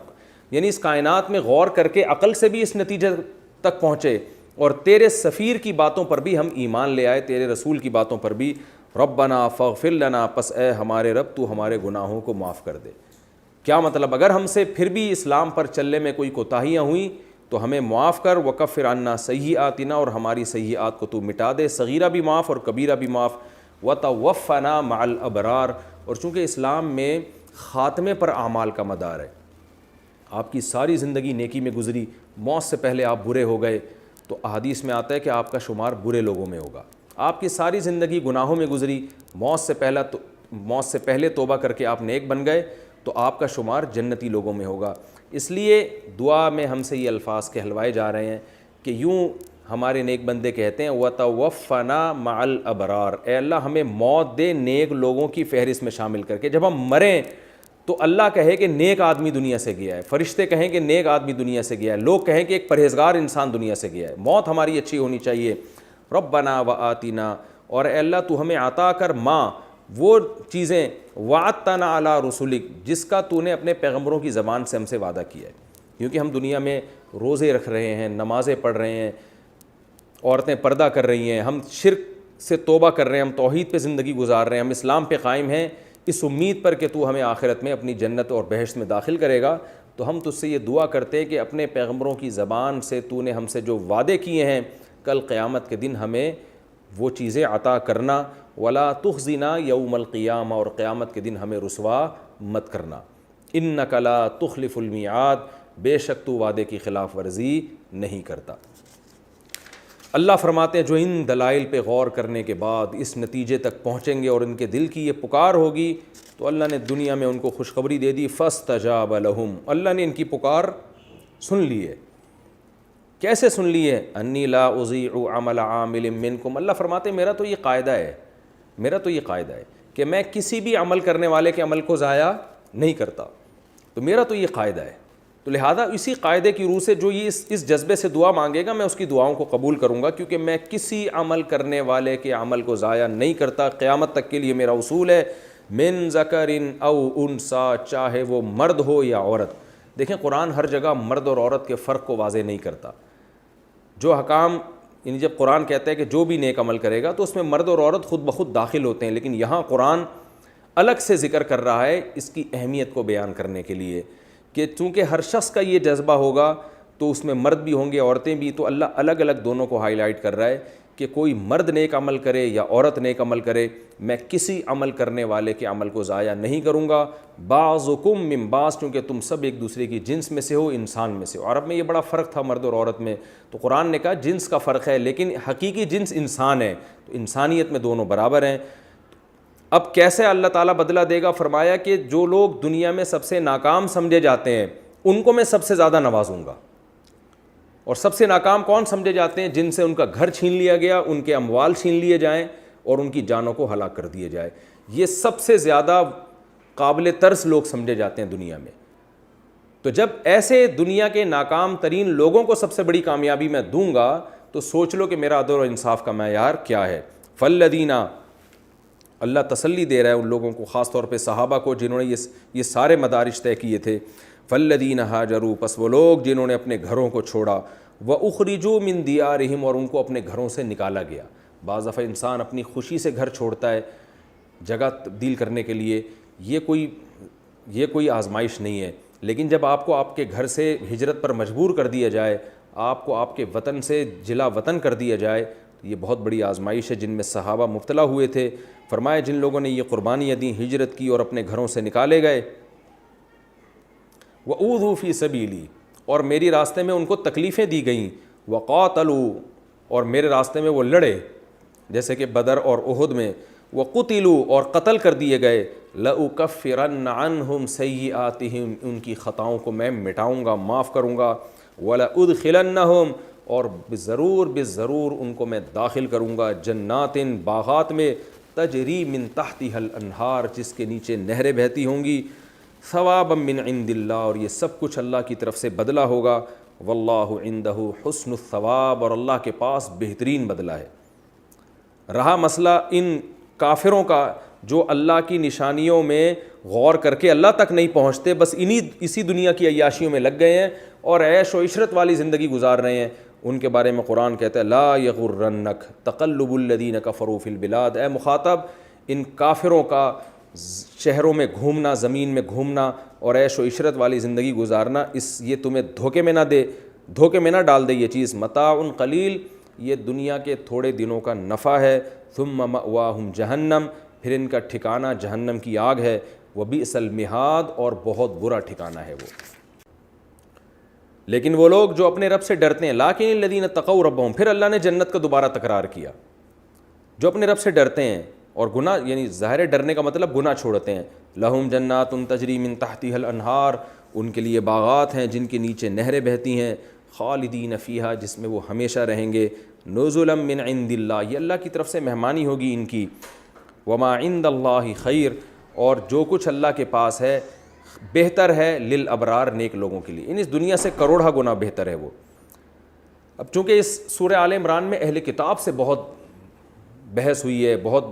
یعنی اس کائنات میں غور کر کے عقل سے بھی اس نتیجے تک پہنچے, اور تیرے سفیر کی باتوں پر بھی ہم ایمان لے آئے, تیرے رسول کی باتوں پر بھی. ربنا فاغفر لنا, پس اے ہمارے رب تو ہمارے گناہوں کو معاف کر دے. کیا مطلب, اگر ہم سے پھر بھی اسلام پر چلنے میں کوئی کوتاہیاں ہوئیں تو ہمیں معاف کر. وکفر عنا سیئاتنا, اور ہماری سیئات کو تو مٹا دے, صغیرہ بھی معاف اور کبیرہ بھی معاف. وتوفنا مع الابرار, اور چونکہ اسلام میں خاتمے پر اعمال کا مدار ہے, آپ کی ساری زندگی نیکی میں گزری, موت سے پہلے آپ برے ہو گئے تو احادیث میں آتا ہے کہ آپ کا شمار برے لوگوں میں ہوگا. آپ کی ساری زندگی گناہوں میں گزری, موت سے پہلے توبہ کر کے آپ نیک بن گئے تو آپ کا شمار جنتی لوگوں میں ہوگا. اس لیے دعا میں ہم سے یہ الفاظ کہلوائے جا رہے ہیں کہ یوں ہمارے نیک بندے کہتے ہیں وَتَوَفَّنَا مَعَ الْأَبْرَارِ, اے اللہ ہمیں موت دے نیک لوگوں کی فہرست میں شامل کر کے. جب ہم مریں تو اللہ کہے کہ نیک آدمی دنیا سے گیا ہے, فرشتے کہیں کہ نیک آدمی دنیا سے گیا ہے, لوگ کہیں کہ ایک پرہیزگار انسان دنیا سے گیا ہے. موت ہماری اچھی ہونی چاہیے. ربنا وآتنا, اور اے اللہ تو ہمیں عطا کر, ماں وہ چیزیں وعدتنا علی رسولک جس کا تو نے اپنے پیغمبروں کی زبان سے ہم سے وعدہ کیا ہے. کیونکہ ہم دنیا میں روزے رکھ رہے ہیں, نمازیں پڑھ رہے ہیں, عورتیں پردہ کر رہی ہیں, ہم شرک سے توبہ کر رہے ہیں, ہم توحید پہ زندگی گزار رہے ہیں, ہم اسلام پہ قائم ہیں, اس امید پر کہ تو ہمیں آخرت میں اپنی جنت اور بہشت میں داخل کرے گا. تو ہم تجھ سے یہ دعا کرتے کہ اپنے پیغمبروں کی زبان سے تو نے ہم سے جو وعدے کیے ہیں کل قیامت کے دن ہمیں وہ چیزیں عطا کرنا. ولا تخزنا یوم القیامہ, اور قیامت کے دن ہمیں رسوا مت کرنا. انک لا تخلف المیعاد, بے شک تو وعدے کی خلاف ورزی نہیں کرتا. اللہ فرماتے ہیں جو ان دلائل پہ غور کرنے کے بعد اس نتیجے تک پہنچیں گے اور ان کے دل کی یہ پکار ہوگی تو اللہ نے دنیا میں ان کو خوشخبری دے دی. فاستجاب لہم, اللہ نے ان کی پکار سن لی ہے. کیسے سن لی ہے؟ انی لا اضیع عمل عامل منکم, اللہ فرماتے ہیں میرا تو یہ قاعدہ ہے کہ میں کسی بھی عمل کرنے والے کے عمل کو ضائع نہیں کرتا. تو میرا تو یہ قاعدہ ہے, تو لہذا اسی قاعدے کی روح سے جو یہ اس جذبے سے دعا مانگے گا میں اس کی دعاؤں کو قبول کروں گا, کیونکہ میں کسی عمل کرنے والے کے عمل کو ضائع نہیں کرتا. قیامت تک کے لیے میرا اصول ہے من ذکر او انثی, چاہے وہ مرد ہو یا عورت. دیکھیں قرآن ہر جگہ مرد اور عورت کے فرق کو واضح نہیں کرتا. جو حکام یعنی جب قرآن کہتا ہے کہ جو بھی نیک عمل کرے گا تو اس میں مرد اور عورت خود بخود داخل ہوتے ہیں, لیکن یہاں قرآن الگ سے ذکر کر رہا ہے اس کی اہمیت کو بیان کرنے کے لیے کہ چونکہ ہر شخص کا یہ جذبہ ہوگا تو اس میں مرد بھی ہوں گے عورتیں بھی, تو اللہ الگ الگ دونوں کو ہائی لائٹ کر رہا ہے کہ کوئی مرد نیک عمل کرے یا عورت نیک عمل کرے میں کسی عمل کرنے والے کے عمل کو ضائع نہیں کروں گا. بعضکم من بعض, کیونکہ تم سب ایک دوسرے کی جنس میں سے ہو, انسان میں سے ہو. عرب میں یہ بڑا فرق تھا مرد اور عورت میں, تو قرآن نے کہا جنس کا فرق ہے لیکن حقیقی جنس انسان ہے, تو انسانیت میں دونوں برابر ہیں. اب کیسے اللہ تعالیٰ بدلہ دے گا؟ فرمایا کہ جو لوگ دنیا میں سب سے ناکام سمجھے جاتے ہیں ان کو میں سب سے زیادہ نوازوں گا. اور سب سے ناکام کون سمجھے جاتے ہیں؟ جن سے ان کا گھر چھین لیا گیا, ان کے اموال چھین لیے جائیں اور ان کی جانوں کو ہلاک کر دیے جائے. یہ سب سے زیادہ قابل ترس لوگ سمجھے جاتے ہیں دنیا میں. تو جب ایسے دنیا کے ناکام ترین لوگوں کو سب سے بڑی کامیابی میں دوں گا تو سوچ لو کہ میرا عدل و انصاف کا معیار کیا ہے. فالذین, اللہ تسلی دے رہا ہے ان لوگوں کو, خاص طور پہ صحابہ کو جنہوں نے یہ سارے مدارج طے کیے تھے. فالذین ہاجروا, پس وہ لوگ جنہوں نے اپنے گھروں کو چھوڑا, واخرجوا من دیارہم, اور ان کو اپنے گھروں سے نکالا گیا. بعض دفعہ انسان اپنی خوشی سے گھر چھوڑتا ہے جگہ تبدیل کرنے کے لیے, یہ کوئی آزمائش نہیں ہے. لیکن جب آپ کو آپ کے گھر سے ہجرت پر مجبور کر دیا جائے, آپ کو آپ کے وطن سے جلا وطن کر دیا جائے, تو یہ بہت بڑی آزمائش ہے جن میں صحابہ مبتلا ہوئے تھے. فرمایا جن لوگوں نے یہ قربانیاں دیں, ہجرت کی اور اپنے گھروں سے نکالے گئے, وَأُوذُوا فِي سَبِيلِي, اور میری راستے میں ان کو تکلیفیں دی گئیں, وَقَاتَلُوا, اور میرے راستے میں وہ لڑے جیسے کہ بدر اور احد میں, وَقُتِلُوا, اور قتل کر دیے گئے, لَأُكَفِّرَنَّ عَنْهُمْ سَيِّئَاتِهِمْ, ان کی خطاؤں کو میں مٹاؤں گا, معاف کروں گا, وَلَأُدْخِلَنَّهُمْ, اور ضرور ان کو میں داخل کروں گا, جنات, باغات میں, تجری من تحتها الانہار, جس کے نیچے نہریں بہتی ہوں گی, ثوابا من عند اللہ, اور یہ سب کچھ اللہ کی طرف سے بدلہ ہوگا, واللہ عندہ حسن الثواب, اور اللہ کے پاس بہترین بدلہ ہے. رہا مسئلہ ان کافروں کا جو اللہ کی نشانیوں میں غور کر کے اللہ تک نہیں پہنچتے, بس اسی دنیا کی عیاشیوں میں لگ گئے ہیں اور عیش و عشرت والی زندگی گزار رہے ہیں. ان کے بارے میں قرآن کہتا ہے لا یغرنک تقلب الذین کفروا فی البلاد, اے مخاطب ان کافروں کا شہروں میں گھومنا, زمین میں گھومنا اور عیش و عشرت والی زندگی گزارنا, یہ تمہیں دھوکے میں نہ ڈال دے یہ چیز. متاع قلیل, یہ دنیا کے تھوڑے دنوں کا نفع ہے. ثم مأواہم جہنم, پھر ان کا ٹھکانہ جہنم کی آگ ہے. وبئس المہاد, اور بہت برا ٹھکانہ ہے وہ. لیکن وہ لوگ جو اپنے رب سے ڈرتے ہیں, لاکن الذین اتقوا ربہم, پھر اللہ نے جنت کا دوبارہ تکرار کیا. جو اپنے رب سے ڈرتے ہیں اور گناہ, یعنی ظاہر ڈرنے کا مطلب گناہ چھوڑتے ہیں, لہم جنات تجری من تحتها الانہار, ان کے لیے باغات ہیں جن کے نیچے نہریں بہتی ہیں, خالدین فیہا, جس میں وہ ہمیشہ رہیں گے, نزلا من عند اللہ, یہ اللہ کی طرف سے مہمانی ہوگی ان کی, وما عند اللہ خیر, اور جو کچھ اللہ کے پاس ہے بہتر ہے للابرار, نیک لوگوں کے لیے, یعنی اس دنیا سے کروڑہ گنا بہتر ہے وہ. اب چونکہ اس سورہ آل عمران میں اہل کتاب سے بہت بحث ہوئی ہے, بہت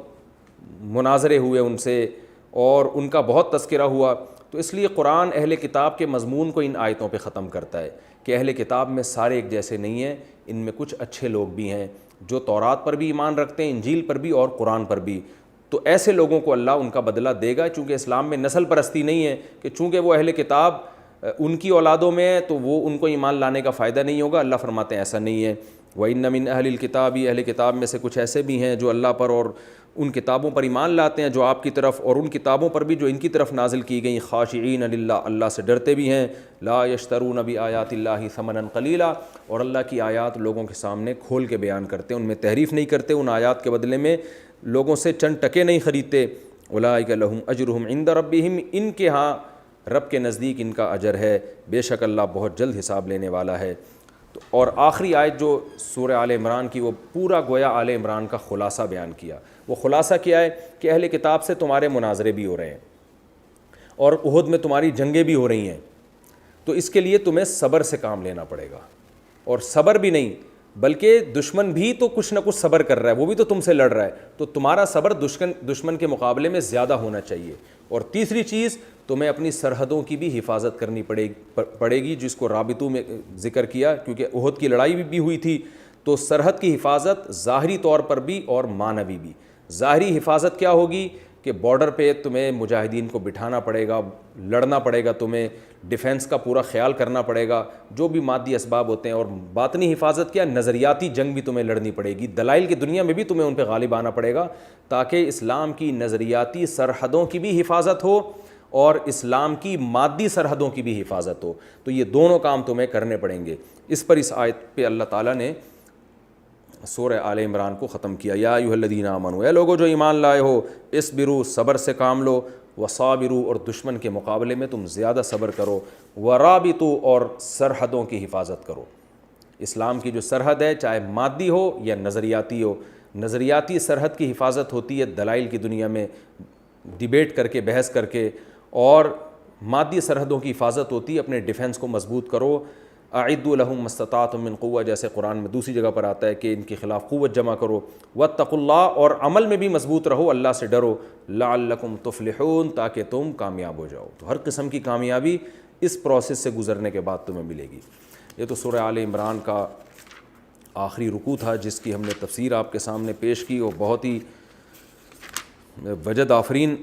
مناظرے ہوئے ان سے اور ان کا بہت تذکرہ ہوا. تو اس لیے قرآن اہل کتاب کے مضمون کو ان آیتوں پہ ختم کرتا ہے کہ اہل کتاب میں سارے ایک جیسے نہیں ہیں, ان میں کچھ اچھے لوگ بھی ہیں جو تورات پر بھی ایمان رکھتے ہیں, انجیل پر بھی اور قرآن پر بھی. تو ایسے لوگوں کو اللہ ان کا بدلہ دے گا, چونکہ اسلام میں نسل پرستی نہیں ہے کہ چونکہ وہ اہل کتاب ان کی اولادوں میں ہے تو وہ ان کو ایمان لانے کا فائدہ نہیں ہوگا. اللہ فرماتے ہیں ایسا نہیں ہے. وَإِنَّ مِنْ أَهْلِ الْكِتَابِ, اہل کتاب میں سے کچھ ایسے بھی ہیں جو اللہ پر اور ان کتابوں پر ایمان لاتے ہیں جو آپ کی طرف, اور ان کتابوں پر بھی جو ان کی طرف نازل کی گئیں, خاشعین للہ, اللہ سے ڈرتے بھی ہیں, لا یشترون بآیات اللہ ثمنا قلیلا, اور اللہ کی آیات لوگوں کے سامنے کھول کے بیان کرتے ہیں, ان میں تحریف نہیں کرتے, ان آیات کے بدلے میں لوگوں سے چند ٹکے نہیں خریدتے. اولئک لہم اجرہم عند ربہم, ان کے ہاں رب کے نزدیک ان کا اجر ہے, بے شک اللہ بہت جلد حساب لینے والا ہے. اور آخری آیت جو سورہ آل عمران کی, وہ پورا گویا آل عمران کا خلاصہ بیان کیا. وہ خلاصہ کیا ہے کہ اہل کتاب سے تمہارے مناظرے بھی ہو رہے ہیں اور احد میں تمہاری جنگیں بھی ہو رہی ہیں, تو اس کے لیے تمہیں صبر سے کام لینا پڑے گا. اور صبر بھی نہیں بلکہ دشمن بھی تو کچھ نہ کچھ صبر کر رہا ہے, وہ بھی تو تم سے لڑ رہا ہے, تو تمہارا صبر دشمن کے مقابلے میں زیادہ ہونا چاہیے. اور تیسری چیز, تمہیں اپنی سرحدوں کی بھی حفاظت کرنی پڑے گی, جس کو رابطوں میں ذکر کیا, کیونکہ احد کی لڑائی بھی ہوئی تھی. تو سرحد کی حفاظت ظاہری طور پر بھی اور معنوی بھی. ظاہری حفاظت کیا ہوگی کہ بارڈر پہ تمہیں مجاہدین کو بٹھانا پڑے گا, لڑنا پڑے گا, تمہیں ڈیفنس کا پورا خیال کرنا پڑے گا, جو بھی مادی اسباب ہوتے ہیں. اور باطنی حفاظت کیا, نظریاتی جنگ بھی تمہیں لڑنی پڑے گی, دلائل کی دنیا میں بھی تمہیں ان پہ غالب آنا پڑے گا, تاکہ اسلام کی نظریاتی سرحدوں کی بھی حفاظت ہو اور اسلام کی مادی سرحدوں کی بھی حفاظت ہو. تو یہ دونوں کام تمہیں کرنے پڑیں گے. اس پر اس آیت پہ اللہ تعالیٰ نے سورہ آل عمران کو ختم کیا. یا ایھا الذین آمنوا, اے لوگو جو ایمان لائے ہو, اصبروا, صبر سے کام لو, وصابروا, اور دشمن کے مقابلے میں تم زیادہ صبر کرو, ورابطوا, اور سرحدوں کی حفاظت کرو. اسلام کی جو سرحد ہے, چاہے مادی ہو یا نظریاتی ہو, نظریاتی سرحد کی حفاظت ہوتی ہے دلائل کی دنیا میں ڈیبیٹ کر کے, بحث کر کے, اور مادی سرحدوں کی حفاظت ہوتی ہے اپنے ڈیفنس کو مضبوط کرو. اعدوا لهم ما استطعتم من قوة, جیسے قرآن میں دوسری جگہ پر آتا ہے کہ ان کے خلاف قوت جمع کرو. واتقوا اللہ, اور عمل میں بھی مضبوط رہو, اللہ سے ڈرو. لعلکم تفلحون, تاکہ تم کامیاب ہو جاؤ. تو ہر قسم کی کامیابی اس پروسیس سے گزرنے کے بعد تمہیں ملے گی. یہ تو سورہ آل عمران کا آخری رکوع تھا جس کی ہم نے تفسیر آپ کے سامنے پیش کی, اور بہت ہی وجد آفرین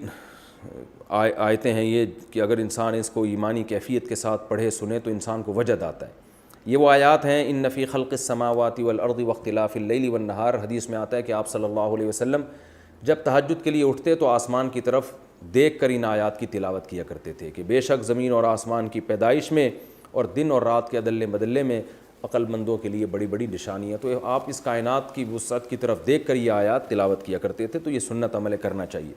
آیتیں ہیں یہ, کہ اگر انسان اس کو ایمانی کیفیت کے ساتھ پڑھے سنے تو انسان کو وجد آتا ہے. یہ وہ آیات ہیں, ان فی خلق السماوات والارض واختلاف اللیل والنہار, حدیث میں آتا ہے کہ آپ صلی اللہ علیہ وسلم جب تہجد کے لیے اٹھتے تو آسمان کی طرف دیکھ کر ان آیات کی تلاوت کیا کرتے تھے کہ بے شک زمین اور آسمان کی پیدائش میں اور دن اور رات کے عدل بدلے میں عقل مندوں کے لیے بڑی بڑی نشانیاں. تو آپ اس کائنات کی وسعت کی طرف دیکھ کر یہ آیات تلاوت کیا کرتے تھے. تو یہ سنت عمل کرنا چاہیے.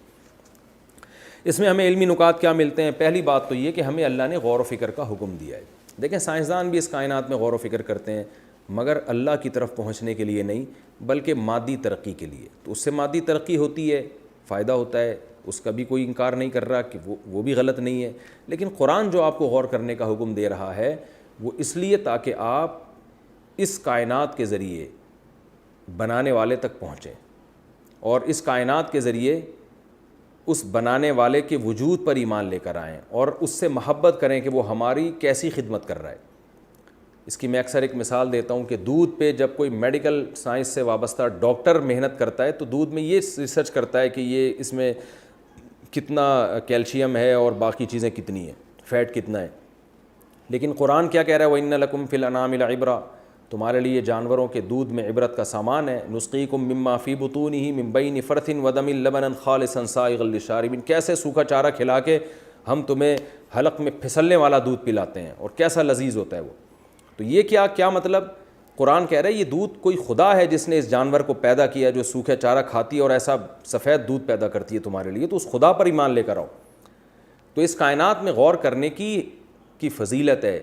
اس میں ہمیں علمی نکات کیا ملتے ہیں؟ پہلی بات تو یہ کہ ہمیں اللہ نے غور و فکر کا حکم دیا ہے. دیکھیں سائنسدان بھی اس کائنات میں غور و فکر کرتے ہیں, مگر اللہ کی طرف پہنچنے کے لیے نہیں بلکہ مادی ترقی کے لیے. تو اس سے مادی ترقی ہوتی ہے, فائدہ ہوتا ہے, اس کا بھی کوئی انکار نہیں کر رہا کہ وہ بھی غلط نہیں ہے. لیکن قرآن جو آپ کو غور کرنے کا حکم دے رہا ہے وہ اس لیے تاکہ آپ اس کائنات کے ذریعے بنانے والے تک پہنچیں, اور اس کائنات کے ذریعے اس بنانے والے کے وجود پر ایمان لے کر آئیں, اور اس سے محبت کریں کہ وہ ہماری کیسی خدمت کر رہا ہے. اس کی میں اکثر ایک مثال دیتا ہوں کہ دودھ پہ جب کوئی میڈیکل سائنس سے وابستہ ڈاکٹر محنت کرتا ہے تو دودھ میں یہ ریسرچ کرتا ہے کہ یہ اس میں کتنا کیلشیم ہے اور باقی چیزیں کتنی ہیں, فیٹ کتنا ہے. لیکن قرآن کیا کہہ رہا ہے, وَإِنَّ لَكُمْ فِي الْأَنْعَامِ لَعِبْرَةً, تمہارے لیے جانوروں کے دودھ میں عبرت کا سامان ہے. نُسْقِيكُم مِّمَّا فِي بُطُونِهِ مِن بَيْنِ فَرْثٍ وَدَمٍ لَبَنًا خَالِصًا سَائِغًا لِّلشَّارِبِينَ, کیسے سوکھا چارہ کھلا کے ہم تمہیں حلق میں پھسلنے والا دودھ پلاتے ہیں, اور کیسا لذیذ ہوتا ہے وہ. تو یہ کیا مطلب؟ قرآن کہہ رہا ہے یہ دودھ کوئی خدا ہے جس نے اس جانور کو پیدا کیا جو سوکھا چارہ کھاتی ہے اور ایسا سفید دودھ پیدا کرتی ہے تمہارے لیے, تو اس خدا پر ایمان لے کر آؤ. تو اس کائنات میں غور کرنے کی فضیلت ہے,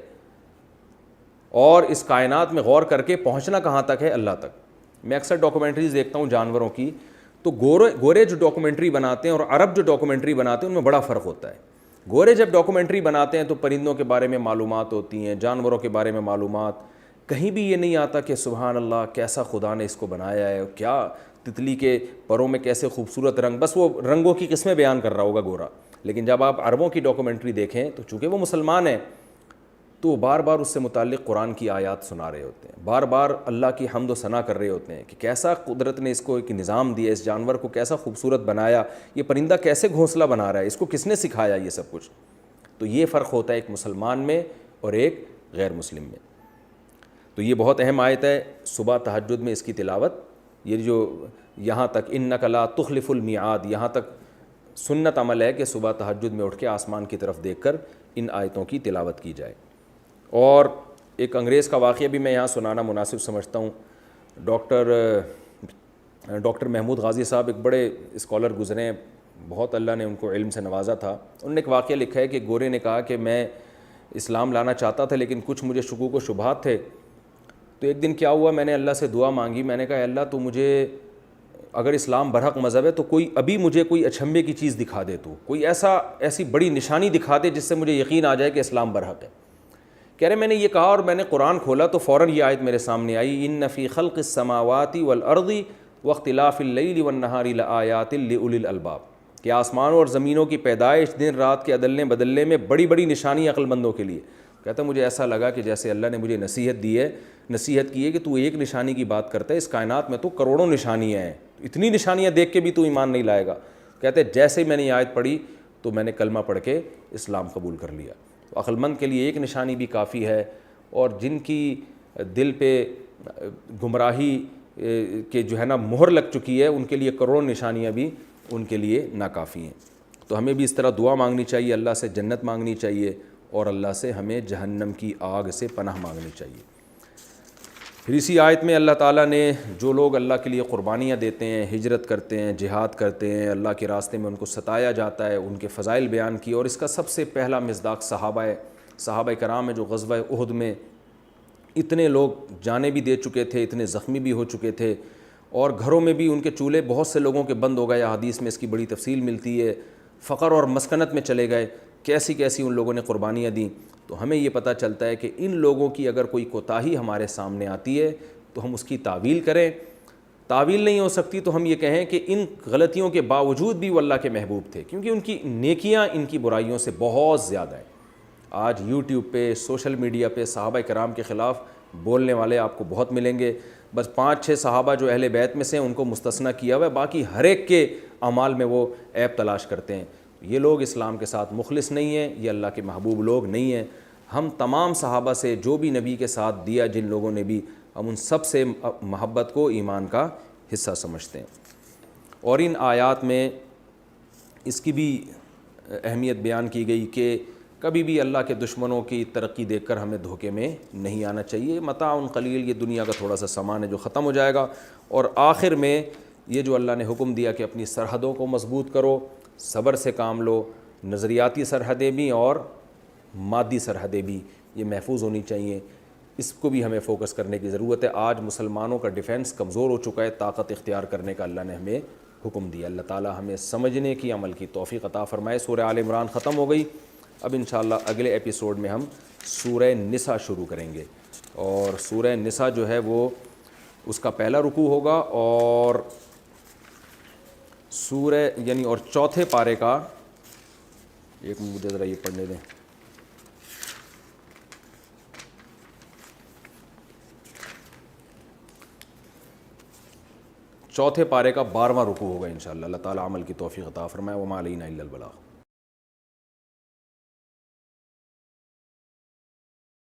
اور اس کائنات میں غور کر کے پہنچنا کہاں تک ہے؟ اللہ تک. میں اکثر ڈاکومنٹریز دیکھتا ہوں جانوروں کی, تو گورے جو ڈاکومنٹری بناتے ہیں اور عرب جو ڈاکومنٹری بناتے ہیں ان میں بڑا فرق ہوتا ہے. گورے جب ڈاکومنٹری بناتے ہیں تو پرندوں کے بارے میں معلومات ہوتی ہیں, جانوروں کے بارے میں معلومات, کہیں بھی یہ نہیں آتا کہ سبحان اللہ کیسا خدا نے اس کو بنایا ہے, کیا تتلی کے پروں میں کیسے خوبصورت رنگ، بس وہ رنگوں کی قسمیں بیان کر رہا ہوگا گورا. لیکن جب آپ عربوں کی ڈاکومنٹری دیکھیں تو چونکہ وہ مسلمان ہیں تو وہ بار بار اس سے متعلق قرآن کی آیات سنا رہے ہوتے ہیں، بار بار اللہ کی حمد و ثنا کر رہے ہوتے ہیں کہ کیسا قدرت نے اس کو ایک نظام دیا، اس جانور کو کیسا خوبصورت بنایا، یہ پرندہ کیسے گھونسلہ بنا رہا ہے، اس کو کس نے سکھایا یہ سب کچھ. تو یہ فرق ہوتا ہے ایک مسلمان میں اور ایک غیر مسلم میں. تو یہ بہت اہم آیت ہے. صبح تہجد میں اس کی تلاوت، یہ جو یہاں تک انک لا تخلف المیعاد، یہاں تک سنت عمل ہے کہ صبح تہجد میں اٹھ کے آسمان کی طرف دیکھ کر ان آیتوں کی تلاوت کی جائے. اور ایک انگریز کا واقعہ بھی میں یہاں سنانا مناسب سمجھتا ہوں. ڈاکٹر محمود غازی صاحب ایک بڑے اسکالر گزرے ہیں، بہت اللہ نے ان کو علم سے نوازا تھا. انہوں نے ایک واقعہ لکھا ہے کہ گورے نے کہا کہ میں اسلام لانا چاہتا تھا لیکن کچھ مجھے شکوک و شبہات تھے. تو ایک دن کیا ہوا، میں نے اللہ سے دعا مانگی، میں نے کہا اللہ تو مجھے اگر اسلام برحق مذہب ہے تو ابھی مجھے کوئی اچھمبے کی چیز دکھا دے، تو کوئی ایسی بڑی نشانی دکھا دے جس سے مجھے یقین آ جائے کہ اسلام برحق ہے. کہہ رہے میں نے یہ کہا اور میں نے قرآن کھولا تو فوراً یہ آیت میرے سامنے آئی، ان فی خلق السماوات والارض واختلاف اللیل والنہار لآیات لأولی الالباب، کہ آسمانوں اور زمینوں کی پیدائش، دن رات کے عدلنے بدلنے میں بڑی بڑی نشانی عقل مندوں کے لیے. کہتا مجھے ایسا لگا کہ جیسے اللہ نے مجھے نصیحت کی ہے کہ تو ایک نشانی کی بات کرتا ہے، اس کائنات میں تو کروڑوں نشانیاں ہیں، اتنی نشانیاں دیکھ کے بھی تو ایمان نہیں لائے گا. کہتے جیسے ہی میں نے یہ آیت پڑھی تو میں نے کلمہ پڑھ کے اسلام قبول کر لیا. عقل مند کے لیے ایک نشانی بھی کافی ہے، اور جن کی دل پہ گمراہی کہ جو ہے نا مہر لگ چکی ہے ان کے لیے کروڑوں نشانیاں بھی ان کے لیے ناکافی ہیں. تو ہمیں بھی اس طرح دعا مانگنی چاہیے، اللہ سے جنت مانگنی چاہیے اور اللہ سے ہمیں جہنم کی آگ سے پناہ مانگنی چاہیے. پھر اسی آیت میں اللہ تعالیٰ نے جو لوگ اللہ کے لیے قربانیاں دیتے ہیں، ہجرت کرتے ہیں، جہاد کرتے ہیں، اللہ کے راستے میں ان کو ستایا جاتا ہے، ان کے فضائل بیان کیے. اور اس کا سب سے پہلا مصداق صحابہ کرام ہے جو غزوہ احد میں اتنے لوگ جانیں بھی دے چکے تھے، اتنے زخمی بھی ہو چکے تھے، اور گھروں میں بھی ان کے چولہے بہت سے لوگوں کے بند ہو گئے. حدیث میں اس کی بڑی تفصیل ملتی ہے. فقر اور مسکنت میں چلے گئے، کیسی ان لوگوں نے قربانیاں دیں. تو ہمیں یہ پتہ چلتا ہے کہ ان لوگوں کی اگر کوئی کوتاہی ہمارے سامنے آتی ہے تو ہم اس کی تعویل کریں. تعویل نہیں ہو سکتی تو ہم یہ کہیں کہ ان غلطیوں کے باوجود بھی وہ اللہ کے محبوب تھے، کیونکہ ان کی نیکیاں ان کی برائیوں سے بہت زیادہ ہیں. آج یوٹیوب پہ، سوشل میڈیا پہ صحابہ کرام کے خلاف بولنے والے آپ کو بہت ملیں گے. بس 5-6 صحابہ جو اہل بیت میں سے ہیں ان کو مستثنیٰ کیا ہوا ہے، باقی ہر ایک کے اعمال میں وہ عیب تلاش کرتے ہیں. یہ لوگ اسلام کے ساتھ مخلص نہیں ہیں، یہ اللہ کے محبوب لوگ نہیں ہیں. ہم تمام صحابہ سے جو بھی نبی کے ساتھ دیا، جن لوگوں نے بھی، ہم ان سب سے محبت کو ایمان کا حصہ سمجھتے ہیں. اور ان آیات میں اس کی بھی اہمیت بیان کی گئی کہ کبھی بھی اللہ کے دشمنوں کی ترقی دیکھ کر ہمیں دھوکے میں نہیں آنا چاہیے. متاع قلیل، یہ دنیا کا تھوڑا سا سامان ہے جو ختم ہو جائے گا. اور آخر میں یہ جو اللہ نے حکم دیا کہ اپنی سرحدوں کو مضبوط کرو، صبر سے کام لو، نظریاتی سرحدیں بھی اور مادی سرحدیں بھی یہ محفوظ ہونی چاہیے. اس کو بھی ہمیں فوکس کرنے کی ضرورت ہے. آج مسلمانوں کا ڈیفنس کمزور ہو چکا ہے، طاقت اختیار کرنے کا اللہ نے ہمیں حکم دیا. اللہ تعالیٰ ہمیں سمجھنے کی، عمل کی توفیق عطا فرمائے. سورہ آل عمران ختم ہو گئی. اب انشاءاللہ اگلے ایپیسوڈ میں ہم سورہ نساء شروع کریں گے، اور سورہ نساء جو ہے وہ اس کا پہلا رکوع ہوگا، اور سورہ اور چوتھے پارے کا، ایک مجھے ذرا یہ پڑھنے دیں، چوتھے پارے کا 12واں رکوع ہوگا انشاءاللہ. اللہ تعالیٰ عمل کی توفیق عطا فرمائے. وما علینا الا البلاغ.